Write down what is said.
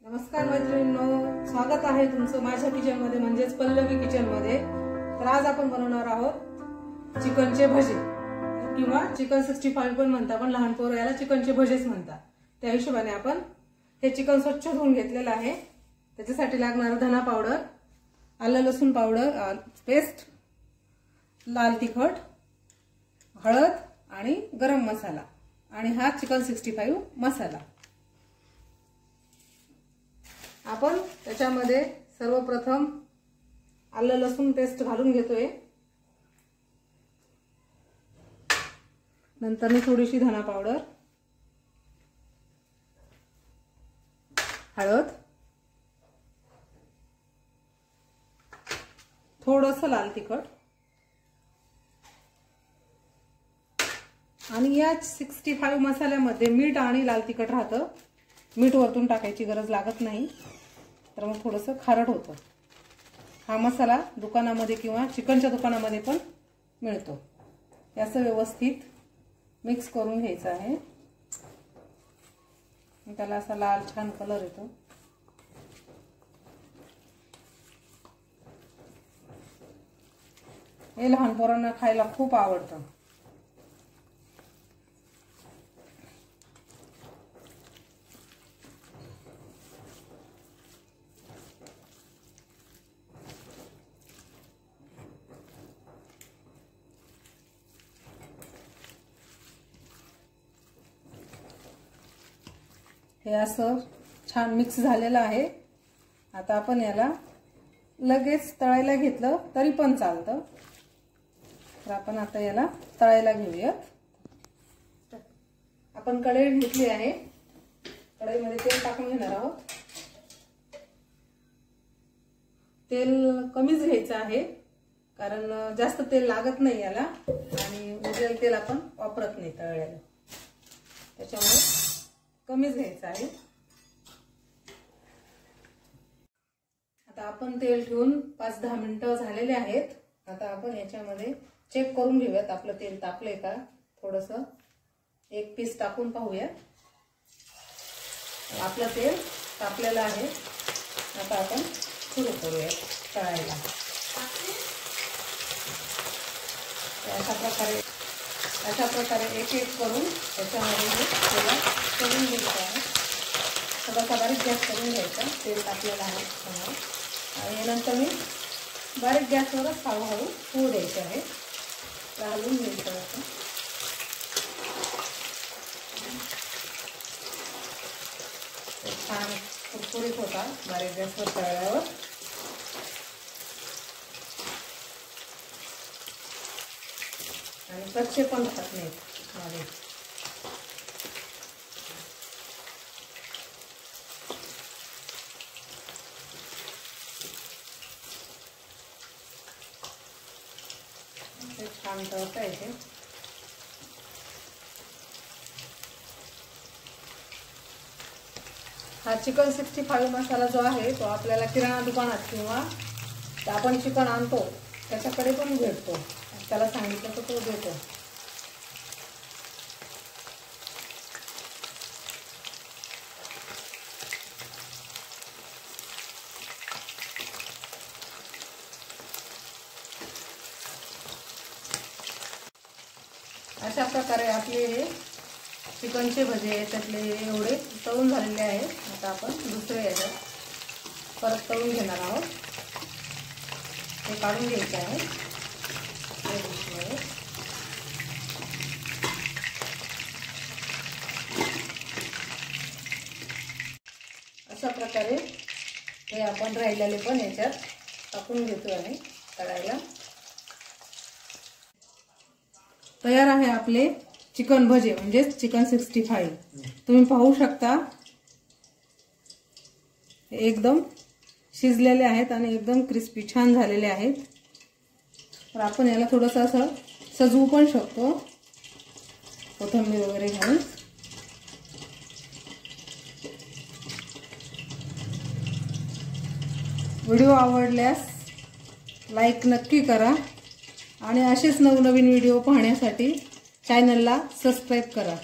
नमस्कार मैत्रिणींनो, स्वागत आहे तुमचं माझ्या किचन मध्ये म्हणजेच पल्लवी किचन मध्ये। तर आज आपण बनवणार आहोत चिकनचे भजे किंवा चिकन 65 पण म्हणतात, पण लहान पोरं याला चिकनचे भजेच म्हणतात। त्या हिशोबाने आपण हे चिकन स्वच्छ धुवून घेतलेलं आहे। त्याच्यासाठी लागणार धना पावडर, आलं लसूण पावडर पेस्ट, लाल तिखट, हळद आणि गरम मसाला आणि हा चिकन 65 मसाला। आपण त्याच्यामध्ये सर्वप्रथम आलं लसूण पेस्ट घालून घेतोय, नंतर थोडीशी धना पावडर, हळद, थोडंसं लाल तिखट आणि या 65 मसाल्यामध्ये मीठ आणि लाल तिखट राहतं। मीठ वरतून टाकायची गरज लागत नाही, तर मग थोडंसं खारट होतं। हा मसाला दुकानामध्ये किंवा चिकनच्या दुकानामध्ये पण मिळतो। याचं व्यवस्थित मिक्स करून घ्यायचं आहे। त्याला असा लाल छान कलर येतो। हे लहान पोरांना खायला खूप आवडतं। हे असं छान मिक्स झालेलं आहे। आता आपण याला लगेच तळायला घेतलं तरी पण चालतं, तर आपण आता याला तळायला घेऊयात। आपण कढई घेतली आहे, कढईमध्ये तेल टाकून घेणार आहोत। तेल कमीच घ्यायचं आहे, कारण जास्त तेल लागत नाही याला आणि उरलेलं तेल आपण वापरत नाही तळायला, त्याच्यामुळे कमीच घ्यायचं आहे। आता आपण तेल ठेवून 5-10 मिनिटं झालेले आहेत। आता आपण याच्यामध्ये चेक करून घेऊयात आपलं तेल तापलंय का। थोडंसं एक पीस टाकून पाहूया, आपलं तेल तापलेलं आहे। आता आपण सुरू करूया तळायला। अशा प्रकारे एक एक करून त्याच्यामध्ये तेला करून घ्यायचं आहे। थोडासा बारीक गॅस करून घ्यायचा, तेल टाकलेलं आहे आणि नंतर मी बारीक गॅसवरच हळूहळू होऊ द्यायचे आहे, हलवून घ्यायचं असं। छान कुरकुरीत होता बारीक गॅसवर तळल्यावर। आणि कच्चे पण राहत नाहीत मध्ये। छान तळता येते। हा चिकन 65 मसाला जो आहे तो आपल्याला किराणा दुकानात किंवा आपण चिकन आणतो त्याच्याकडे पण भेटतो, त्याला सांगितलं तर तो देतो। अशा प्रकारे आपले हे चिकनचे भजे त्यातले एवढे तळून झालेले आहेत। आता आपण दुसरे याच्यात परत तळून घेणार आहोत। हे काढून घ्यायचे आहे। अशा प्रकारे हे आपण राहिलेले पण याच्यात टाकून घेतो आहे तळायला। तयार आहे आपले चिकन भजे म्हणजे चिकन 65। तुम्ही पाहू शकता एकदम शिजलेले आहेत आणि एकदम क्रिस्पी छान झालेले आहेत। तर आपण याला थोडंसं असं सजवू पण शकतो, कोथिंबीर वगैरे घालून। व्हिडिओ आवडल्यास लाईक नक्की करा आणि असेच नवनवीन व्हिडिओ पाहण्यासाठी चॅनलला सबस्क्राइब करा।